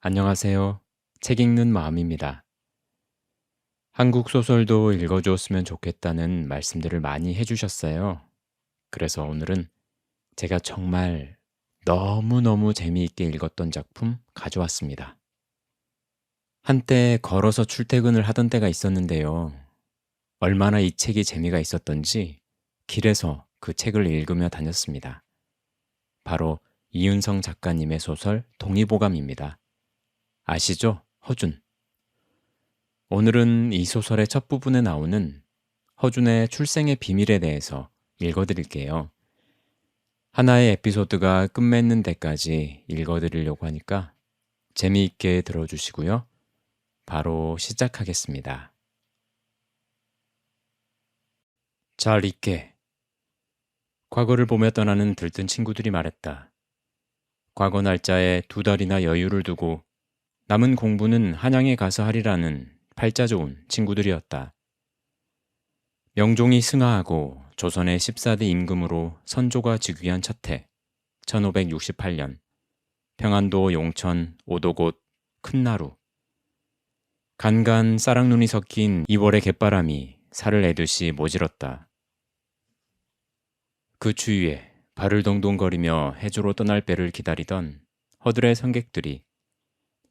안녕하세요. 책 읽는 마음입니다. 한국 소설도 읽어주었으면 좋겠다는 말씀들을 많이 해주셨어요. 그래서 오늘은 제가 정말 너무너무 재미있게 읽었던 작품 가져왔습니다. 한때 걸어서 출퇴근을 하던 때가 있었는데요. 얼마나 이 책이 재미가 있었던지 길에서 그 책을 읽으며 다녔습니다. 바로 이윤성 작가님의 소설 동의보감입니다. 아시죠? 허준. 오늘은 이 소설의 첫 부분에 나오는 허준의 출생의 비밀에 대해서 읽어드릴게요. 하나의 에피소드가 끝맺는 데까지 읽어드리려고 하니까 재미있게 들어주시고요. 바로 시작하겠습니다. 잘 있게. 과거를 보며 떠나는 들뜬 친구들이 말했다. 과거 날짜에 2달이나 여유를 두고 남은 공부는 한양에 가서 하리라는 팔자 좋은 친구들이었다. 명종이 승하하고 조선의 14대 임금으로 선조가 즉위한 첫해 1568년 평안도 용천 오도곶 큰나루. 간간 싸락눈이 섞인 2월의 갯바람이 살을 애듯이 모질었다. 그 추위에 발을 동동거리며 해주로 떠날 배를 기다리던 허들의 선객들이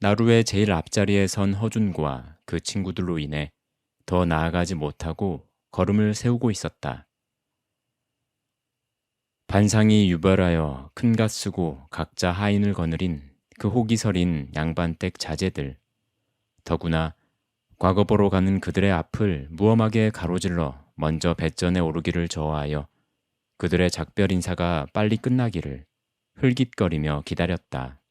나루의 제일 앞자리에 선 허준과 그 친구들로 인해 더 나아가지 못하고 걸음을 세우고 있었다. 반상이 유별하여 큰갓 쓰고 각자 하인을 거느린 그 혹이 서린 양반댁 자제들. 더구나 과거보러 가는 그들의 앞을 무엄하게 가로질러 먼저 배전에 오르기를 저하여 그들의 작별 인사가 빨리 끝나기를 흘깃거리며 기다렸다.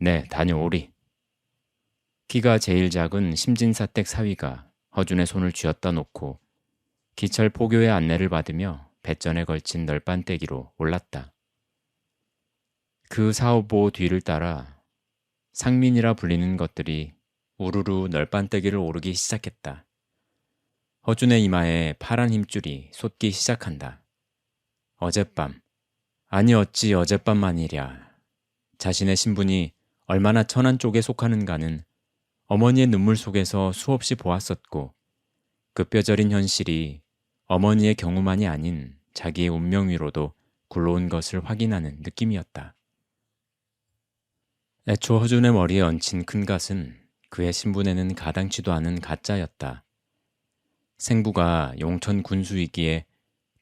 네, 다녀오리. 키가 제일 작은 심진사댁 사위가 허준의 손을 쥐었다 놓고 기철 포교의 안내를 받으며 배전에 걸친 널빤대기로 올랐다. 그 사오보 뒤를 따라 상민이라 불리는 것들이 우르르 널빤대기를 오르기 시작했다. 허준의 이마에 파란 힘줄이 솟기 시작한다. 어젯밤, 아니 어찌 어젯밤만이랴. 자신의 신분이 얼마나 천한 쪽에 속하는가는 어머니의 눈물 속에서 수없이 보았었고 그 뼈저린 현실이 어머니의 경우만이 아닌 자기의 운명 위로도 굴러온 것을 확인하는 느낌이었다. 애초 허준의 머리에 얹힌 큰갓은 그의 신분에는 가당치도 않은 가짜였다. 생부가 용천 군수이기에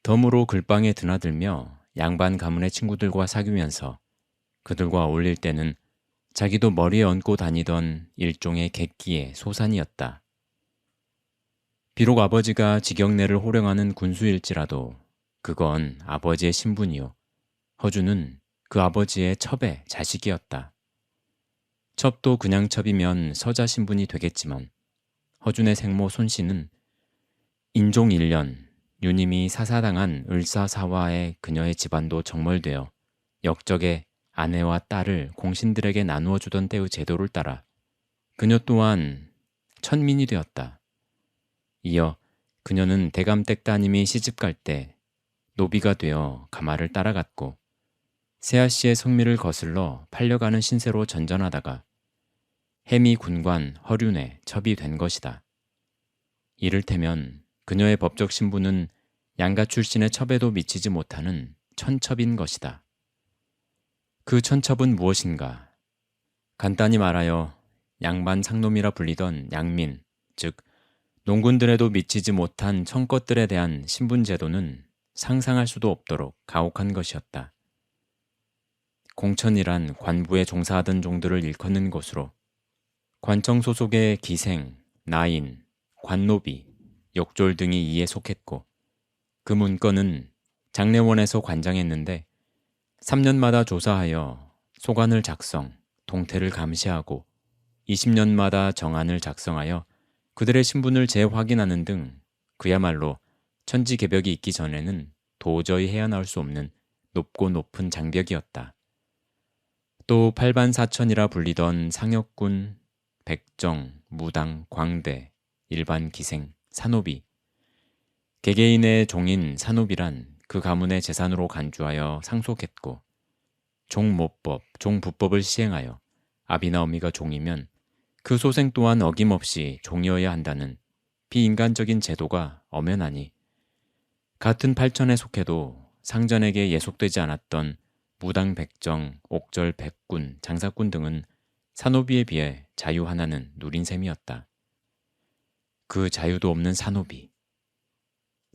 덤으로 글방에 드나들며 양반 가문의 친구들과 사귀면서 그들과 어울릴 때는 자기도 머리에 얹고 다니던 일종의 객기의 소산이었다. 비록 아버지가 직영내를 호령하는 군수일지라도 그건 아버지의 신분이요. 허준은 그 아버지의 첩의 자식이었다. 첩도 그냥 첩이면 서자 신분이 되겠지만 허준의 생모 손씨는 인종 1년 유님이 사사당한 을사사화에 그녀의 집안도 정몰되어 역적의 아내와 딸을 공신들에게 나누어 주던 때의 제도를 따라 그녀 또한 천민이 되었다. 이어 그녀는 대감댁 따님이 시집갈 때 노비가 되어 가마를 따라갔고 세아씨의 성미를 거슬러 팔려가는 신세로 전전하다가 해미 군관 허륜에 첩이 된 것이다. 이를테면 그녀의 법적 신분은 양가 출신의 첩에도 미치지 못하는 천첩인 것이다. 그 천첩은 무엇인가? 간단히 말하여 양반 상놈이라 불리던 양민, 즉 농군들에도 미치지 못한 청것들에 대한 신분 제도는 상상할 수도 없도록 가혹한 것이었다. 공천이란 관부에 종사하던 종들을 일컫는 곳으로 관청 소속의 기생, 나인, 관노비, 욕졸 등이 이에 속했고 그 문건은 장례원에서 관장했는데 3년마다 조사하여 소관을 작성, 동태를 감시하고 20년마다 정안을 작성하여 그들의 신분을 재확인하는 등 그야말로 천지개벽이 있기 전에는 도저히 헤어나올 수 없는 높고 높은 장벽이었다. 또 팔반사천이라 불리던 상역군, 백정, 무당, 광대, 일반 기생, 산호비, 개개인의 종인 산호비란 그 가문의 재산으로 간주하여 상속했고 종모법, 종부법을 시행하여 아비나 어미가 종이면 그 소생 또한 어김없이 종이어야 한다는 비인간적인 제도가 엄연하니 같은 팔천에 속해도 상전에게 예속되지 않았던 무당 백정, 옥절 백군, 장사꾼 등은 산호비에 비해 자유 하나는 누린 셈이었다. 그 자유도 없는 산호비.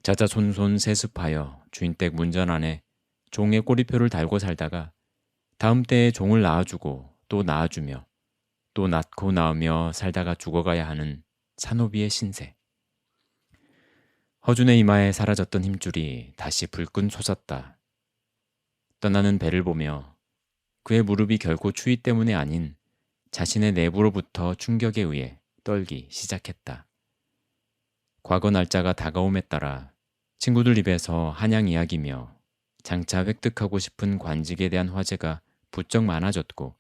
자자손손 세습하여 주인댁 문전 안에 종의 꼬리표를 달고 살다가 다음 때에 종을 낳아주고 또 낳아주며 또 낳고 낳으며 살다가 죽어가야 하는 산호비의 신세. 허준의 이마에 사라졌던 힘줄이 다시 불끈 솟았다. 떠나는 배를 보며 그의 무릎이 결코 추위 때문에 아닌 자신의 내부로부터 충격에 의해 떨기 시작했다. 과거 날짜가 다가옴에 따라 친구들 입에서 한양 이야기며 장차 획득하고 싶은 관직에 대한 화제가 부쩍 많아졌고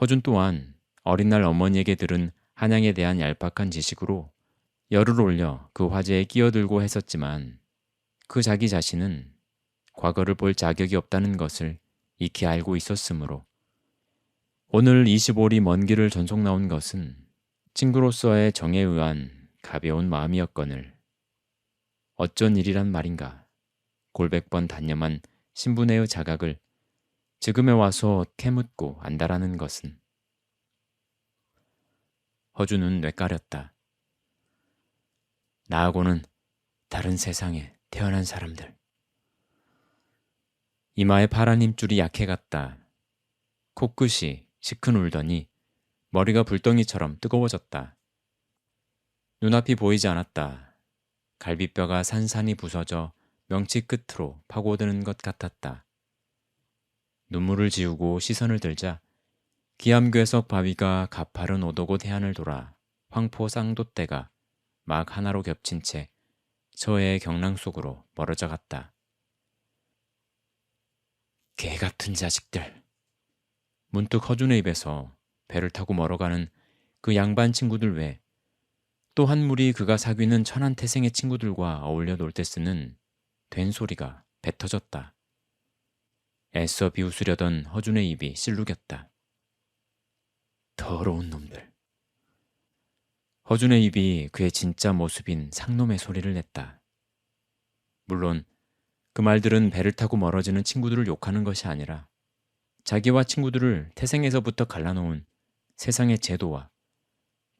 허준 또한 어린 날 어머니에게 들은 한양에 대한 얄팍한 지식으로 열을 올려 그 화제에 끼어들고 했었지만 그 자기 자신은 과거를 볼 자격이 없다는 것을 익히 알고 있었으므로 오늘 25리 먼 길을 전속 나온 것은 친구로서의 정에 의한 가벼운 마음이었거늘 어쩐 일이란 말인가. 골백번 단념한 신분의 자각을 지금에 와서 캐묻고 안다라는 것은. 허준은 뇌까렸다. 나하고는 다른 세상에 태어난 사람들. 이마에 파란 힘줄이 약해갔다. 코끝이 시큰 울더니 머리가 불덩이처럼 뜨거워졌다. 눈앞이 보이지 않았다. 갈비뼈가 산산이 부서져 명치 끝으로 파고드는 것 같았다. 눈물을 지우고 시선을 들자 기암괴석 바위가 가파른 오도곳 해안을 돌아 황포 쌍돛대가 막 하나로 겹친 채 서해의 경랑 속으로 멀어져 갔다. 개같은 자식들. 문득 허준의 입에서 배를 타고 멀어가는 그 양반 친구들 외 또 한 무리 그가 사귀는 천한태생의 친구들과 어울려 놀 때 쓰는 된 소리가 뱉어졌다. 애써 비웃으려던 허준의 입이 실룩였다. 더러운 놈들. 허준의 입이 그의 진짜 모습인 상놈의 소리를 냈다. 물론 그 말들은 배를 타고 멀어지는 친구들을 욕하는 것이 아니라 자기와 친구들을 태생에서부터 갈라놓은 세상의 제도와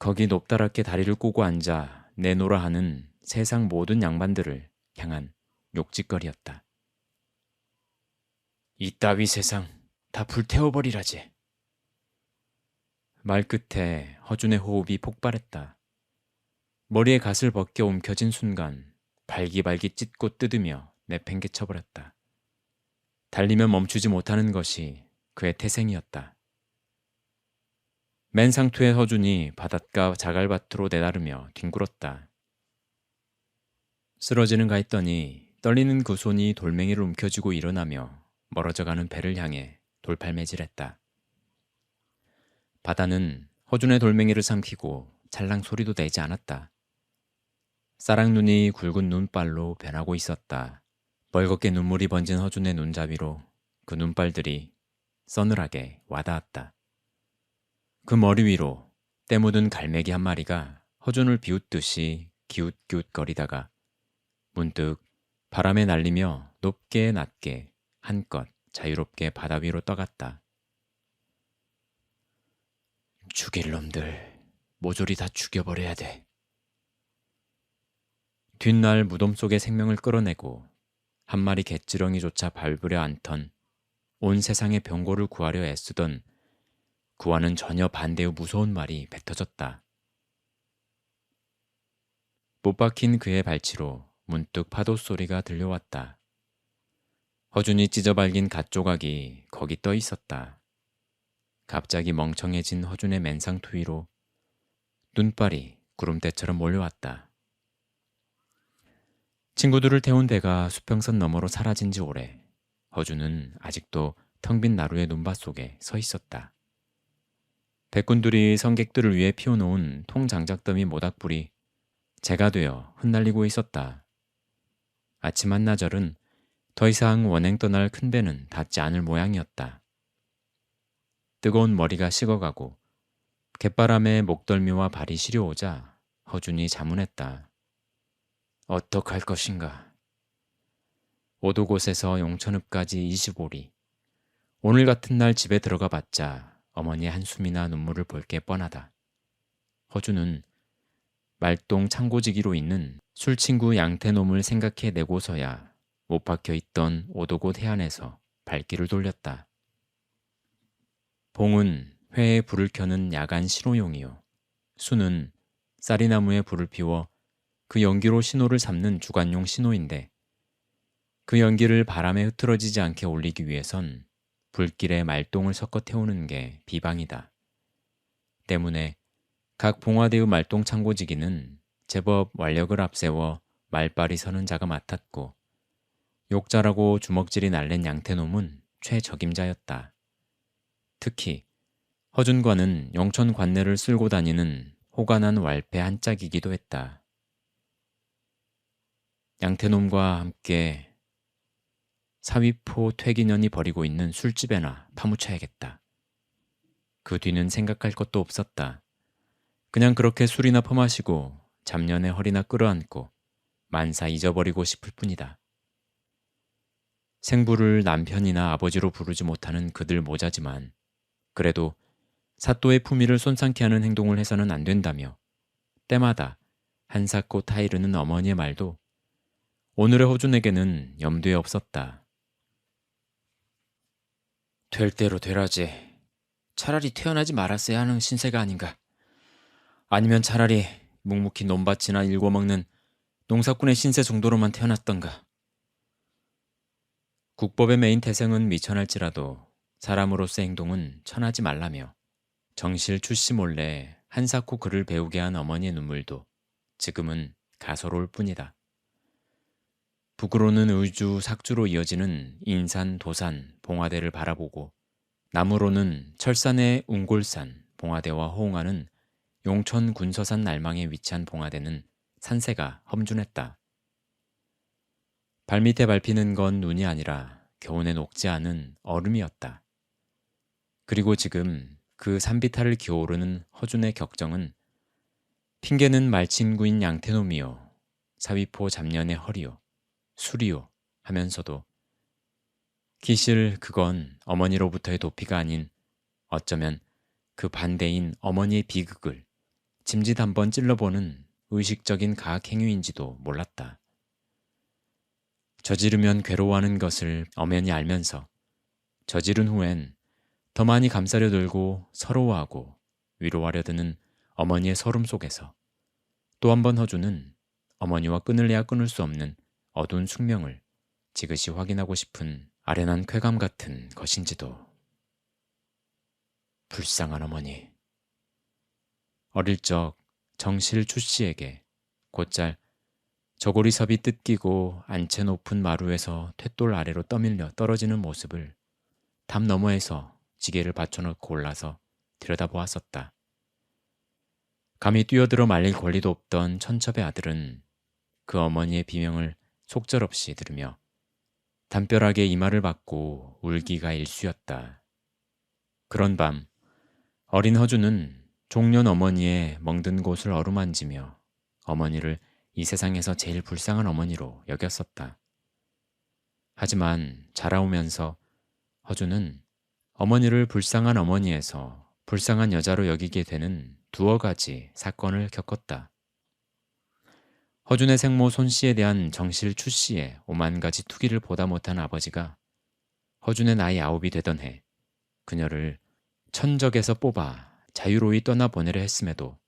거기 높다랗게 다리를 꼬고 앉아 내노라 하는 세상 모든 양반들을 향한 욕짓거리였다. 이따위 세상 다 불태워버리라지. 말 끝에 허준의 호흡이 폭발했다. 머리에 갓을 벗겨 움켜진 순간 발기발기 찢고 뜯으며 내팽개쳐버렸다. 달리면 멈추지 못하는 것이 그의 태생이었다. 맨 상투의 허준이 바닷가 자갈밭으로 내다르며 뒹굴었다. 쓰러지는가 했더니 떨리는 그 손이 돌멩이를 움켜쥐고 일어나며 멀어져가는 배를 향해 돌팔매질했다. 바다는 허준의 돌멩이를 삼키고 찰랑 소리도 내지 않았다. 쌀랑눈이 굵은 눈발로 변하고 있었다. 벌겋게 눈물이 번진 허준의 눈잡이로 그 눈발들이 서늘하게 와닿았다. 그 머리 위로 때 묻은 갈매기 한 마리가 허준을 비웃듯이 기웃기웃거리다가 문득 바람에 날리며 높게 낮게 한껏 자유롭게 바다 위로 떠갔다. 죽일 놈들 모조리 다 죽여버려야 돼. 뒷날 무덤 속의 생명을 끌어내고 한 마리 갯지렁이조차 밟으려 않던 온 세상의 병고를 구하려 애쓰던 그와는 전혀 반대의 무서운 말이 뱉어졌다. 못 박힌 그의 발치로 문득 파도 소리가 들려왔다. 허준이 찢어발긴 갓조각이 거기 떠 있었다. 갑자기 멍청해진 허준의 맨상투 위로 눈발이 구름대처럼 몰려왔다. 친구들을 태운 배가 수평선 너머로 사라진 지 오래 허준은 아직도 텅 빈 나루의 눈밭 속에 서 있었다. 백군들이 성객들을 위해 피워놓은 통장작더미 모닥불이 재가 되어 흩날리고 있었다. 아침 한나절은 더 이상 원행 떠날 큰 배는 닿지 않을 모양이었다. 뜨거운 머리가 식어가고 갯바람에 목덜미와 발이 시려오자 허준이 자문했다. 어떡할 것인가? 오도곳에서 용천읍까지 25리. 오늘 같은 날 집에 들어가 봤자 어머니의 한숨이나 눈물을 볼 게 뻔하다. 허준은 말동 창고지기로 있는 술친구 양태놈을 생각해내고서야 못 박혀 있던 오도곳 해안에서 발길을 돌렸다. 봉은 회에 불을 켜는 야간 신호용이요. 수는 쌀이나무에 불을 피워 그 연기로 신호를 삼는 주간용 신호인데 그 연기를 바람에 흐트러지지 않게 올리기 위해선 불길에 말동을 섞어 태우는 게 비방이다. 때문에 각 봉화대의 말동 창고지기는 제법 완력을 앞세워 말빨이 서는 자가 맡았고 욕잘하고 주먹질이 날랜 양태놈은 최적임자였다. 특히 허준과는 영천 관내를 쓸고 다니는 호간한 왈패 한 짝이기도 했다. 양태놈과 함께 사위포 퇴기년이 벌이고 있는 술집에나 파묻혀야겠다. 그 뒤는 생각할 것도 없었다. 그냥 그렇게 술이나 퍼마시고 잡년에 허리나 끌어안고 만사 잊어버리고 싶을 뿐이다. 생부를 남편이나 아버지로 부르지 못하는 그들 모자지만 그래도 사또의 품위를 손상케 하는 행동을 해서는 안 된다며 때마다 한사코 타이르는 어머니의 말도 오늘의 허준에게는 염두에 없었다. 될 대로 되라지. 차라리 태어나지 말았어야 하는 신세가 아닌가. 아니면 차라리 묵묵히 논밭이나 일궈먹는 농사꾼의 신세 정도로만 태어났던가. 국법의 메인 태생은 미천할지라도 사람으로서의 행동은 천하지 말라며 정실 출시 몰래 한사코 글을 배우게 한 어머니의 눈물도 지금은 가소로울 뿐이다. 북으로는 의주, 삭주로 이어지는 인산, 도산, 봉화대를 바라보고 남으로는 철산의 웅골산, 봉화대와 호응하는 용천 군서산 날망에 위치한 봉화대는 산세가 험준했다. 발밑에 밟히는 건 눈이 아니라 겨우내 녹지 않은 얼음이었다. 그리고 지금 그 산비탈을 기어오르는 허준의 격정은 핑계는 말친구인 양태놈이요, 사위포 잡년의 허리요, 술이요 하면서도 기실 그건 어머니로부터의 도피가 아닌 어쩌면 그 반대인 어머니의 비극을 짐짓 한번 찔러보는 의식적인 가학행위인지도 몰랐다. 저지르면 괴로워하는 것을 엄연히 알면서 저지른 후엔 더 많이 감싸려 들고 서러워하고 위로하려 드는 어머니의 서름 속에서 또 한 번 허준은 어머니와 끊을래야 끊을 수 없는 어두운 숙명을 지그시 확인하고 싶은 아련한 쾌감 같은 것인지도. 불쌍한 어머니. 어릴 적 정실 추씨에게 곧잘 저고리섭이 뜯기고 안채 높은 마루에서 툇돌 아래로 떠밀려 떨어지는 모습을 담 너머에서 지게를 받쳐놓고 올라서 들여다보았었다. 감히 뛰어들어 말릴 권리도 없던 천첩의 아들은 그 어머니의 비명을 속절없이 들으며 담벼락에 이마를 박고 울기가 일쑤였다. 그런 밤 어린 허준은 종년 어머니의 멍든 곳을 어루만지며 어머니를 이 세상에서 제일 불쌍한 어머니로 여겼었다. 하지만 자라오면서 허준은 어머니를 불쌍한 어머니에서 불쌍한 여자로 여기게 되는 두어 가지 사건을 겪었다. 허준의 생모 손씨에 대한 정실 추씨의 오만 가지 투기를 보다 못한 아버지가 허준의 나이 9이 되던 해 그녀를 천적에서 뽑아 자유로이 떠나보내려 했음에도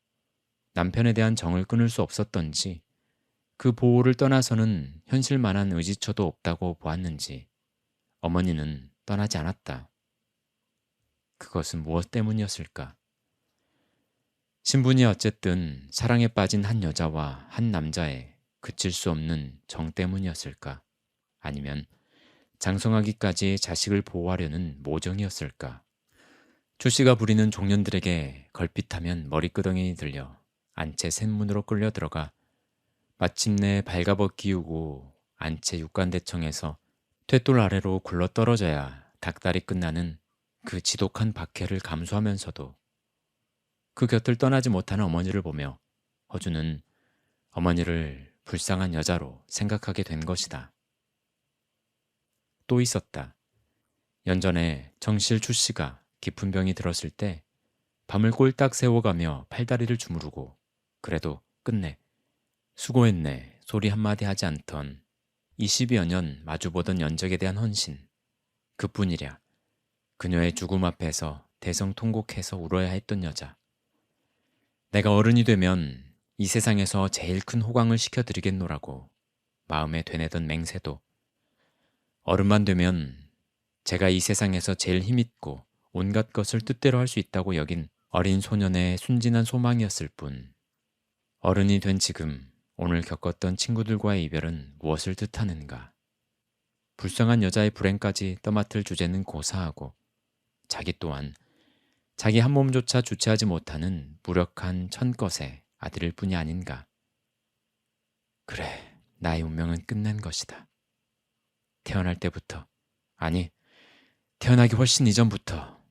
남편에 대한 정을 끊을 수 없었던지 그 보호를 떠나서는 현실만한 의지처도 없다고 보았는지 어머니는 떠나지 않았다. 그것은 무엇 때문이었을까? 신분이 어쨌든 사랑에 빠진 한 여자와 한 남자의 그칠 수 없는 정 때문이었을까? 아니면 장성하기까지 자식을 보호하려는 모정이었을까? 추씨가 부리는 종년들에게 걸핏하면 머리끄덩이 들려 안채 샘문으로 끌려 들어가 마침내 발가벗기우고 안채 육관대청에서 툇돌 아래로 굴러 떨어져야 닭다리 끝나는 그 지독한 박해를 감수하면서도 그 곁을 떠나지 못하는 어머니를 보며 허준은 어머니를 불쌍한 여자로 생각하게 된 것이다. 또 있었다. 연전에 정실 추씨가 깊은 병이 들었을 때 밤을 꼴딱 새워가며 팔다리를 주무르고 그래도 끝내 수고했네 소리 한마디 하지 않던 20여 년 마주보던 연적에 대한 헌신. 그뿐이랴. 그녀의 죽음 앞에서 대성통곡해서 울어야 했던 여자. 내가 어른이 되면 이 세상에서 제일 큰 호강을 시켜드리겠노라고 마음에 되뇌던 맹세도 어른만 되면 제가 이 세상에서 제일 힘있고 온갖 것을 뜻대로 할 수 있다고 여긴 어린 소년의 순진한 소망이었을 뿐 어른이 된 지금 오늘 겪었던 친구들과의 이별은 무엇을 뜻하는가. 불쌍한 여자의 불행까지 떠맡을 주제는 고사하고 자기 또한 자기 한 몸조차 주체하지 못하는 무력한 천것의 아들일 뿐이 아닌가. 그래, 나의 운명은 끝난 것이다. 태어날 때부터, 아니, 태어나기 훨씬 이전부터,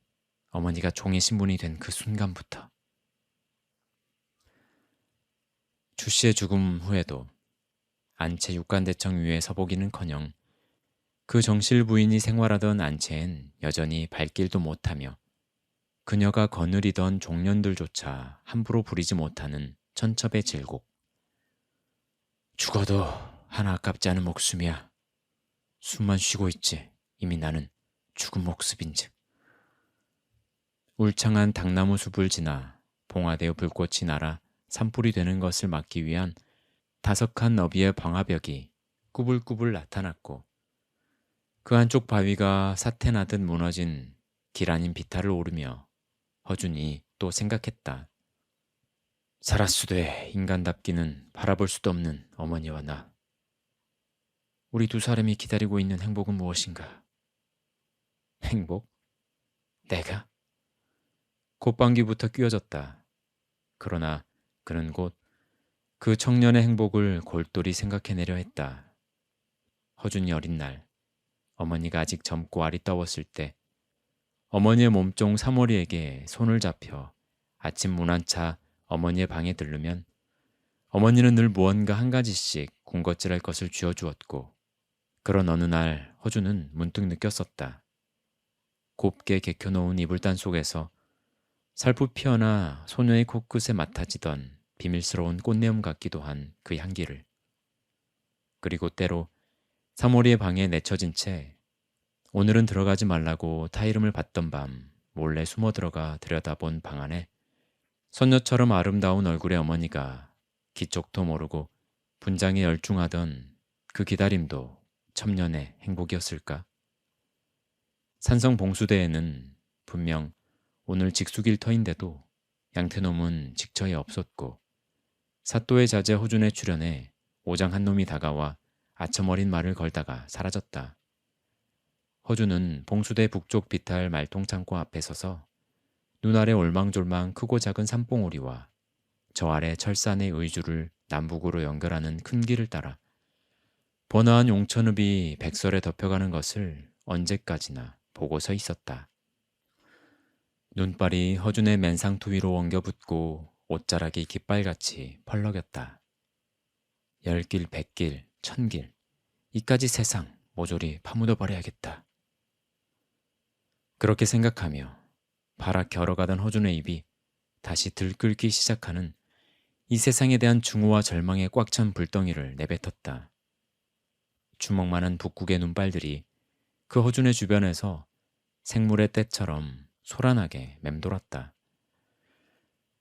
어머니가 종이 신분이 된 그 순간부터. 주 씨의 죽음 후에도 안채 육관대청 위에 서보기는커녕 그 정실 부인이 생활하던 안채엔 여전히 발길도 못하며 그녀가 거느리던 종년들조차 함부로 부리지 못하는 천첩의 질곡. 죽어도 하나 아깝지 않은 목숨이야. 숨만 쉬고 있지. 이미 나는 죽은 목숨인즉. 울창한 당나무 숲을 지나 봉화대의 불꽃이 날아 산불이 되는 것을 막기 위한 다석한 너비의 방화벽이 꾸불꾸불 나타났고 그 한쪽 바위가 사태나듯 무너진 길 아닌 비탈을 오르며 허준이 또 생각했다. 살았수되 인간답기는 바라볼 수도 없는 어머니와 나. 우리 두 사람이 기다리고 있는 행복은 무엇인가? 행복? 내가? 콧방귀부터 끼어졌다. 그러나 그는 곧 그 청년의 행복을 골똘히 생각해내려 했다. 허준이 어린 날, 어머니가 아직 젊고 아리따웠을 때 어머니의 몸종 사모리에게 손을 잡혀 아침 문안차 어머니의 방에 들르면 어머니는 늘 무언가 한 가지씩 군것질할 것을 쥐어주었고 그런 어느 날 허준은 문득 느꼈었다. 곱게 개켜놓은 이불단 속에서 살풋 피어나 소녀의 코끝에 맡아지던 비밀스러운 꽃내음 같기도 한 그 향기를. 그리고 때로 사모리의 방에 내쳐진 채 오늘은 들어가지 말라고 타이름을 받던 밤 몰래 숨어 들어가 들여다본 방 안에 선녀처럼 아름다운 얼굴의 어머니가 기쪽도 모르고 분장에 열중하던 그 기다림도 첨년의 행복이었을까? 산성 봉수대에는 분명 오늘 직숙일 터인데도 양태놈은 직처에 없었고 사또의 자제 허준의 출연에 오장 한 놈이 다가와 아첨어린 말을 걸다가 사라졌다. 허준은 봉수대 북쪽 비탈 말통창고 앞에 서서 눈 아래 올망졸망 크고 작은 산봉우리와 저 아래 철산의 의주를 남북으로 연결하는 큰 길을 따라 번화한 용천읍이 백설에 덮여가는 것을 언제까지나 보고 서 있었다. 눈발이 허준의 맨상투 위로 엉겨붙고 옷자락이 깃발같이 펄럭였다. 10길, 100길, 1000길, 이까지 세상 모조리 파묻어버려야겠다. 그렇게 생각하며 바락 결어가던 허준의 입이 다시 들끓기 시작하는 이 세상에 대한 증오와 절망에 꽉 찬 불덩이를 내뱉었다. 주먹만한 북극의 눈발들이 그 허준의 주변에서 생물의 떼처럼 소란하게 맴돌았다.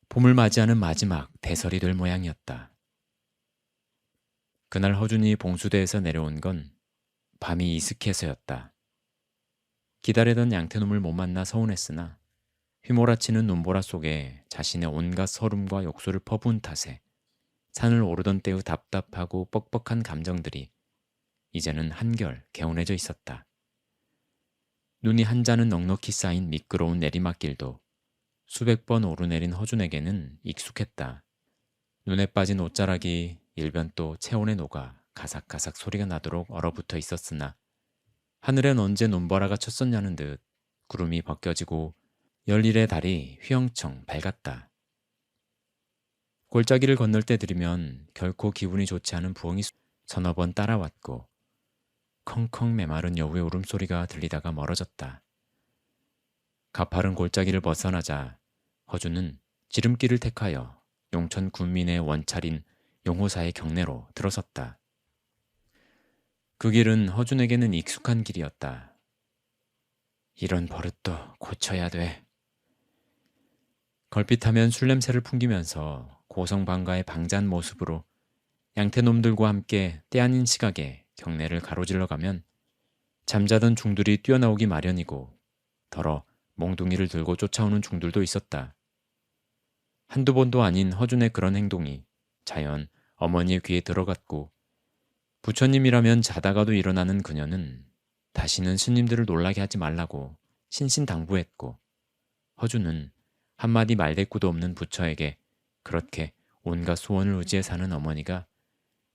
봄을 맞이하는 마지막 대설이 될 모양이었다. 그날 허준이 봉수대에서 내려온 건 밤이 이슥해서였다. 기다리던 양태놈을 못 만나 서운했으나 휘몰아치는 눈보라 속에 자신의 온갖 서름과 욕설을 퍼부은 탓에 산을 오르던 때의 답답하고 뻑뻑한 감정들이 이제는 한결 개운해져 있었다. 눈이 한 잔은 넉넉히 쌓인 미끄러운 내리막길도 수백 번 오르내린 허준에게는 익숙했다. 눈에 빠진 옷자락이 일변 또 체온에 녹아 가삭가삭 소리가 나도록 얼어붙어 있었으나 하늘엔 언제 눈보라가 쳤었냐는 듯 구름이 벗겨지고 열일의 달이 휘영청 밝았다. 골짜기를 건널 때 들이면 결코 기분이 좋지 않은 부엉이 서너 번 따라왔고 컹컹 메마른 여우의 울음소리가 들리다가 멀어졌다. 가파른 골짜기를 벗어나자 허준은 지름길을 택하여 용천 군민의 원찰인 용호사의 경내로 들어섰다. 그 길은 허준에게는 익숙한 길이었다. 이런 버릇도 고쳐야 돼. 걸핏하면 술냄새를 풍기면서 고성방가의 방자한 모습으로 양태놈들과 함께 때 아닌 시각에 경내를 가로질러 가면 잠자던 중들이 뛰어나오기 마련이고 더러 몽둥이를 들고 쫓아오는 중들도 있었다. 한두 번도 아닌 허준의 그런 행동이 자연 어머니의 귀에 들어갔고 부처님이라면 자다가도 일어나는 그녀는 다시는 스님들을 놀라게 하지 말라고 신신당부했고 허준은 한마디 말대꾸도 없는 부처에게 그렇게 온갖 소원을 의지해 사는 어머니가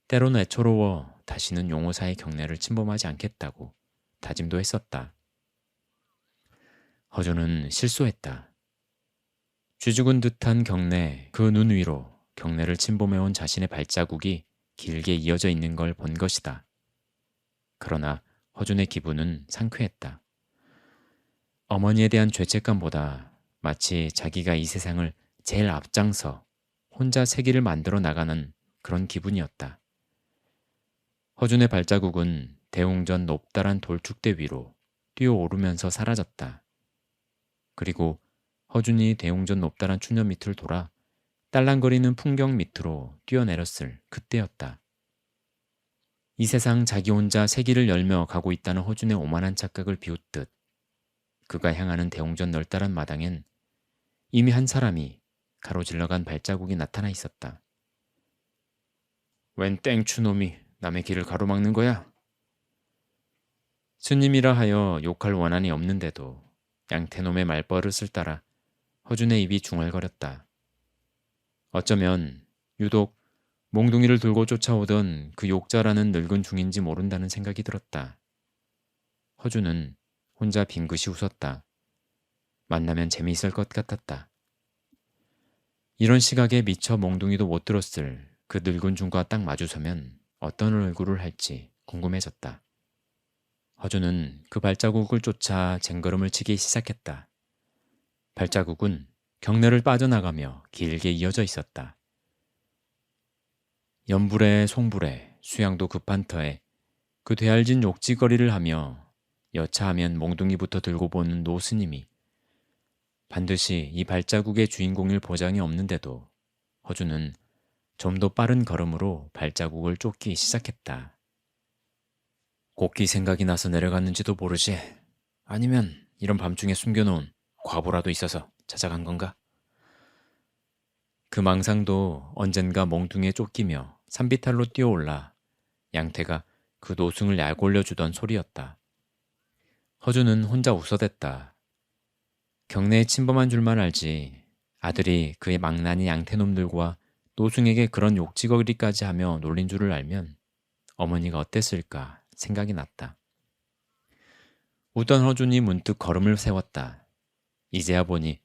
때론 애처로워 다시는 용호사의 경내를 침범하지 않겠다고 다짐도 했었다. 허준은 실소했다. 쥐죽은 듯한 경내 그 눈 위로 경내를 침범해온 자신의 발자국이 길게 이어져 있는 걸 본 것이다. 그러나 허준의 기분은 상쾌했다. 어머니에 대한 죄책감보다 마치 자기가 이 세상을 제일 앞장서 혼자 세기를 만들어 나가는 그런 기분이었다. 허준의 발자국은 대웅전 높다란 돌축대 위로 뛰어오르면서 사라졌다. 그리고 허준이 대웅전 높다란 추녀 밑을 돌아 딸랑거리는 풍경 밑으로 뛰어내렸을 그때였다. 이 세상 자기 혼자 세기를 열며 가고 있다는 허준의 오만한 착각을 비웃듯 그가 향하는 대웅전 넓다란 마당엔 이미 한 사람이 가로질러간 발자국이 나타나 있었다. 웬 땡추놈이 남의 길을 가로막는 거야? 스님이라 하여 욕할 원한이 없는데도 양태놈의 말버릇을 따라 허준의 입이 중얼거렸다. 어쩌면 유독 몽둥이를 들고 쫓아오던 그 욕자라는 늙은 중인지 모른다는 생각이 들었다. 허준은 혼자 빙긋이 웃었다. 만나면 재미있을 것 같았다. 이런 시각에 미처 몽둥이도 못 들었을 그 늙은 중과 딱 마주서면 어떤 얼굴을 할지 궁금해졌다. 허준은 그 발자국을 쫓아 쟁걸음을 치기 시작했다. 발자국은 경내를 빠져나가며 길게 이어져 있었다. 연불에 송불에 수양도 급한 터에 그 되알진 욕지거리를 하며 여차하면 몽둥이부터 들고 보는 노스님이 반드시 이 발자국의 주인공일 보장이 없는데도 허준은 좀 더 빠른 걸음으로 발자국을 쫓기 시작했다. 곡기 생각이 나서 내려갔는지도 모르지. 아니면 이런 밤중에 숨겨놓은 과보라도 있어서 찾아간 건가? 그 망상도 언젠가 몽둥이에 쫓기며 산비탈로 뛰어올라 양태가 그 노승을 약올려주던 소리였다. 허준은 혼자 웃어댔다. 경내에 침범한 줄만 알지 아들이 그의 망나니 양태놈들과 노승에게 그런 욕지거리까지 하며 놀린 줄을 알면 어머니가 어땠을까 생각이 났다. 웃던 허준이 문득 걸음을 세웠다. 이제야 보니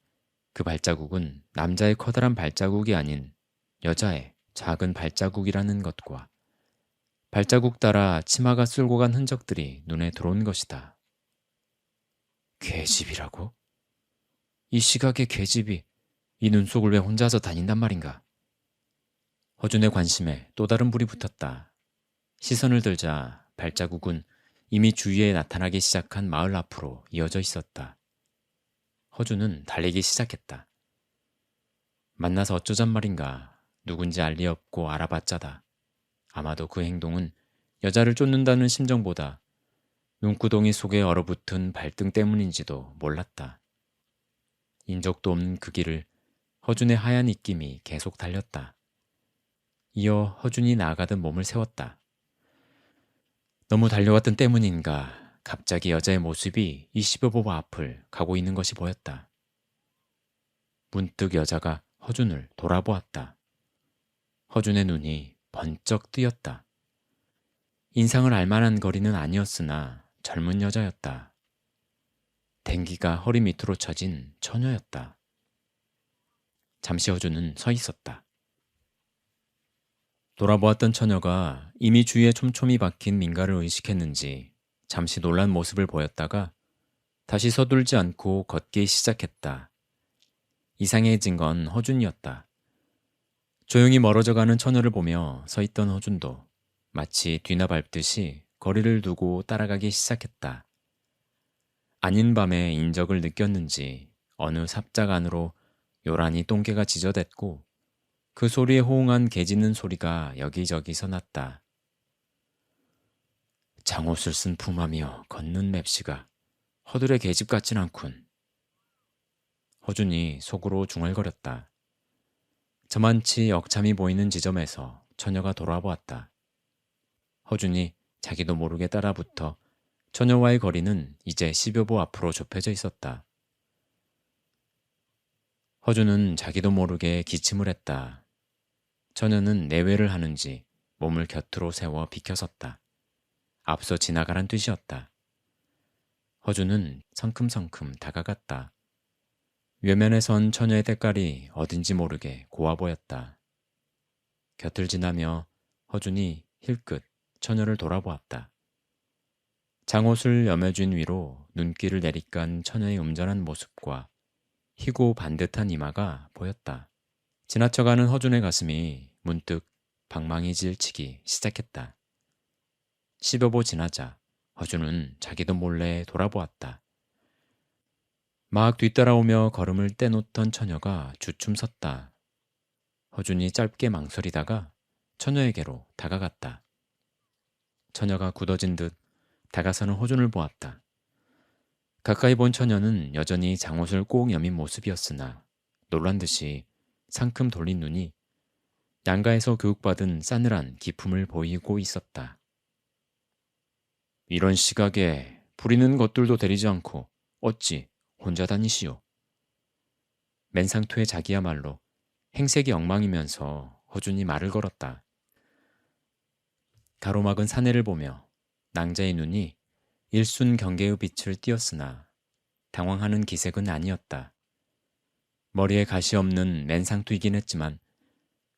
그 발자국은 남자의 커다란 발자국이 아닌 여자의 작은 발자국이라는 것과 발자국 따라 치마가 쓸고 간 흔적들이 눈에 들어온 것이다. 계집이라고? 이 시각에 계집이 이 눈속을 왜 혼자서 다닌단 말인가? 허준의 관심에 또 다른 불이 붙었다. 시선을 들자 발자국은 이미 주위에 나타나기 시작한 마을 앞으로 이어져 있었다. 허준은 달리기 시작했다. 만나서 어쩌잔 말인가. 누군지 알 리 없고 알아봤자다. 아마도 그 행동은 여자를 쫓는다는 심정보다 눈구덩이 속에 얼어붙은 발등 때문인지도 몰랐다. 인적도 없는 그 길을 허준의 하얀 입김이 계속 달렸다. 이어 허준이 나아가던 몸을 세웠다. 너무 달려왔던 때문인가 갑자기 여자의 모습이 20여 보 앞을 가고 있는 것이 보였다. 문득 여자가 허준을 돌아보았다. 허준의 눈이 번쩍 뜨였다. 인상을 알만한 거리는 아니었으나 젊은 여자였다. 댕기가 허리 밑으로 처진 처녀였다. 잠시 허준은 서 있었다. 돌아보았던 처녀가 이미 주위에 촘촘히 박힌 민가를 의식했는지 잠시 놀란 모습을 보였다가 다시 서둘지 않고 걷기 시작했다. 이상해진 건 허준이었다. 조용히 멀어져가는 처녀를 보며 서 있던 허준도 마치 뒤나 밟듯이 거리를 두고 따라가기 시작했다. 아닌 밤에 인적을 느꼈는지 어느 삽작 안으로 요란히 똥개가 지저댔고 그 소리에 호응한 개 짖는 소리가 여기저기서 났다. 장옷을 쓴 품하며 걷는 맵시가 허들의 계집 같진 않군. 허준이 속으로 중얼거렸다. 저만치 역참이 보이는 지점에서 처녀가 돌아보았다. 허준이 자기도 모르게 따라붙어 처녀와의 거리는 이제 10여 보 앞으로 좁혀져 있었다. 허준은 자기도 모르게 기침을 했다. 처녀는 내외를 하는지 몸을 곁으로 세워 비켜섰다. 앞서 지나가란 뜻이었다. 허준은 성큼성큼 다가갔다. 외면에 선 처녀의 때깔이 어딘지 모르게 고와 보였다. 곁을 지나며 허준이 힐끗 처녀를 돌아보았다. 장옷을 여며쥔 위로 눈길을 내리깐 처녀의 음전한 모습과 희고 반듯한 이마가 보였다. 지나쳐가는 허준의 가슴이 문득 방망이 질치기 시작했다. 10여 보 지나자 허준은 자기도 몰래 돌아보았다. 막 뒤따라오며 걸음을 떼놓던 처녀가 주춤 섰다. 허준이 짧게 망설이다가 처녀에게로 다가갔다. 처녀가 굳어진 듯 다가서는 허준을 보았다. 가까이 본 처녀는 여전히 장옷을 꼭 여민 모습이었으나 놀란 듯이 상큼 돌린 눈이 양가에서 교육받은 싸늘한 기품을 보이고 있었다. 이런 시각에 부리는 것들도 데리지 않고 어찌 혼자 다니시오? 맨상투의 자기야말로 행색이 엉망이면서 허준이 말을 걸었다. 가로막은 사내를 보며 낭자의 눈이 일순 경계의 빛을 띄었으나 당황하는 기색은 아니었다. 머리에 가시 없는 맨상투이긴 했지만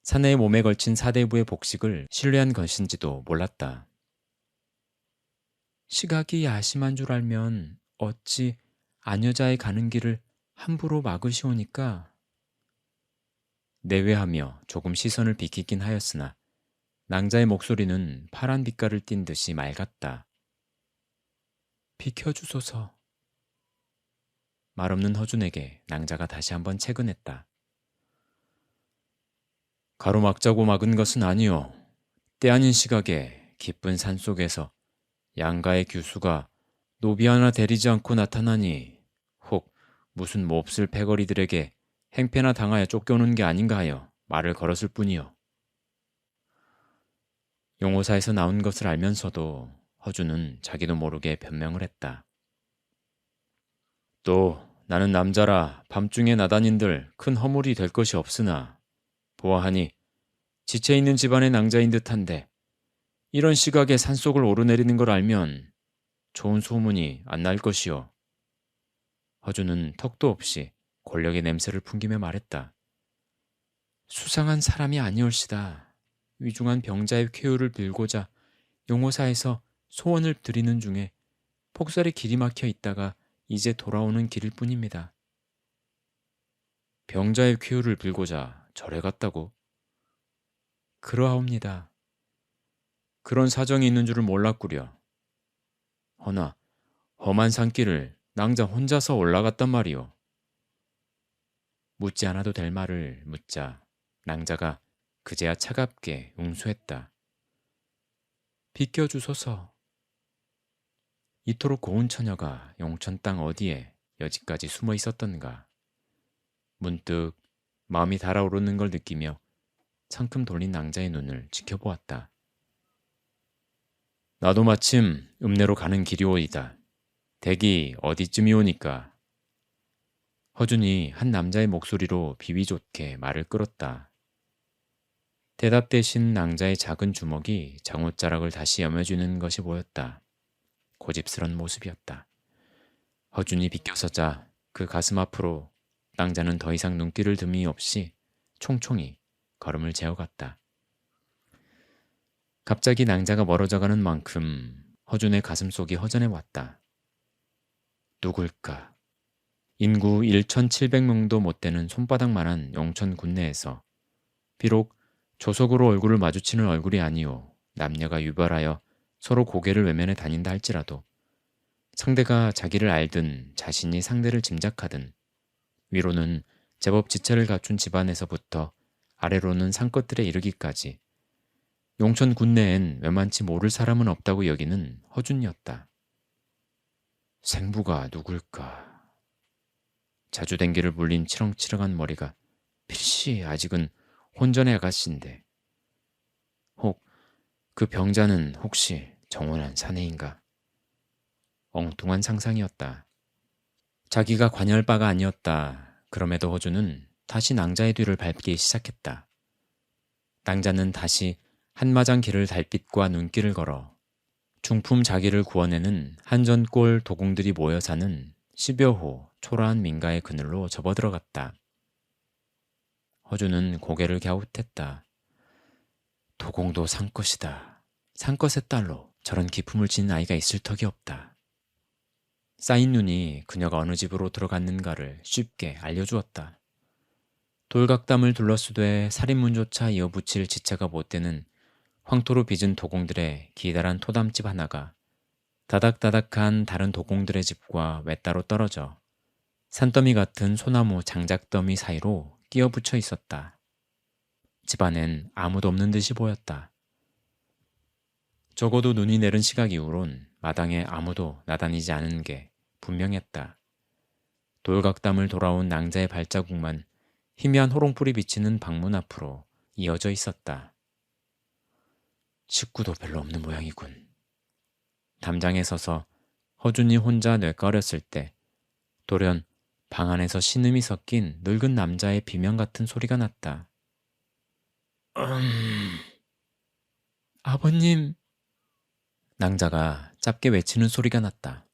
사내의 몸에 걸친 사대부의 복식을 신뢰한 것인지도 몰랐다. 시각이 야심한 줄 알면 어찌 아녀자의 가는 길을 함부로 막으시오니까. 내외하며 조금 시선을 비키긴 하였으나 낭자의 목소리는 파란 빛깔을 띤 듯이 맑았다. 비켜주소서. 말없는 허준에게 낭자가 다시 한번 채근했다. 가로막자고 막은 것은 아니오. 때 아닌 시각에 깊은 산속에서 양가의 규수가 노비 하나 데리지 않고 나타나니 혹 무슨 몹쓸 패거리들에게 행패나 당하여 쫓겨오는 게 아닌가 하여 말을 걸었을 뿐이오. 용호사에서 나온 것을 알면서도 허준은 자기도 모르게 변명을 했다. 또 나는 남자라 밤중에 나다닌들 큰 허물이 될 것이 없으나 보아하니 지체 있는 집안의 낭자인 듯한데 이런 시각에 산속을 오르내리는 걸 알면 좋은 소문이 안 날 것이오. 허준은 턱도 없이 권력의 냄새를 풍기며 말했다. 수상한 사람이 아니올시다. 위중한 병자의 쾌유를 빌고자 용호사에서 소원을 드리는 중에 폭설에 길이 막혀 있다가 이제 돌아오는 길일 뿐입니다. 병자의 쾌유를 빌고자 절에 갔다고? 그러하옵니다. 그런 사정이 있는 줄을 몰랐구려. 허나 험한 산길을 낭자 혼자서 올라갔단 말이오. 묻지 않아도 될 말을 묻자 낭자가 그제야 차갑게 웅수했다. 비켜주소서. 이토록 고운 처녀가 용천 땅 어디에 여지까지 숨어 있었던가. 문득 마음이 달아오르는 걸 느끼며 상큼 돌린 낭자의 눈을 지켜보았다. 나도 마침 읍내로 가는 길이오이다. 댁이 어디쯤이오니까. 허준이 한 남자의 목소리로 비위 좋게 말을 끌었다. 대답 대신 낭자의 작은 주먹이 장옷자락을 다시 여며주는 것이 보였다. 고집스런 모습이었다. 허준이 비껴서자 그 가슴 앞으로 낭자는 더 이상 눈길을 듦이 없이 총총히 걸음을 재어갔다. 갑자기 낭자가 멀어져가는 만큼 허준의 가슴속이 허전해 왔다. 누굴까? 인구 1,700명도 못 되는 손바닥만한 영천 군내에서 비록 조석으로 얼굴을 마주치는 얼굴이 아니오 남녀가 유별하여 서로 고개를 외면해 다닌다 할지라도 상대가 자기를 알든 자신이 상대를 짐작하든 위로는 제법 지체를 갖춘 집안에서부터 아래로는 산것들에 이르기까지 용천 군내엔 웬만치 모를 사람은 없다고 여기는 허준이었다. 생부가 누굴까? 자주댕기를 물린 치렁치렁한 머리가 필시 아직은 혼전의 아가씨인데 혹 그 병자는 혹시 정원한 사내인가? 엉뚱한 상상이었다. 자기가 관여할 바가 아니었다. 그럼에도 허준은 다시 낭자의 뒤를 밟기 시작했다. 낭자는 다시 한마장 길을 달빛과 눈길을 걸어 중품 자기를 구원내는 한전골 도공들이 모여 사는 10여 호 초라한 민가의 그늘로 접어들어갔다. 허준은 고개를 갸웃했다. 도공도 산것이다. 산것의 딸로 저런 기품을 지닌 아이가 있을 턱이 없다. 쌓인 눈이 그녀가 어느 집으로 들어갔는가를 쉽게 알려주었다. 돌각담을 둘러쓰되 살인문조차 이어붙일 지체가 못 되는 황토로 빚은 도공들의 기다란 토담집 하나가 다닥다닥한 다른 도공들의 집과 외따로 떨어져 산더미 같은 소나무 장작더미 사이로 끼어 붙여 있었다. 집안엔 아무도 없는 듯이 보였다. 적어도 눈이 내린 시각 이후론 마당에 아무도 나다니지 않은 게 분명했다. 돌각담을 돌아온 낭자의 발자국만 희미한 호롱불이 비치는 방문 앞으로 이어져 있었다. 식구도 별로 없는 모양이군. 담장에 서서 허준이 혼자 뇌까렸을 때 돌연 방 안에서 신음이 섞인 늙은 남자의 비명 같은 소리가 났다. 아버님! 낭자가 짧게 외치는 소리가 났다.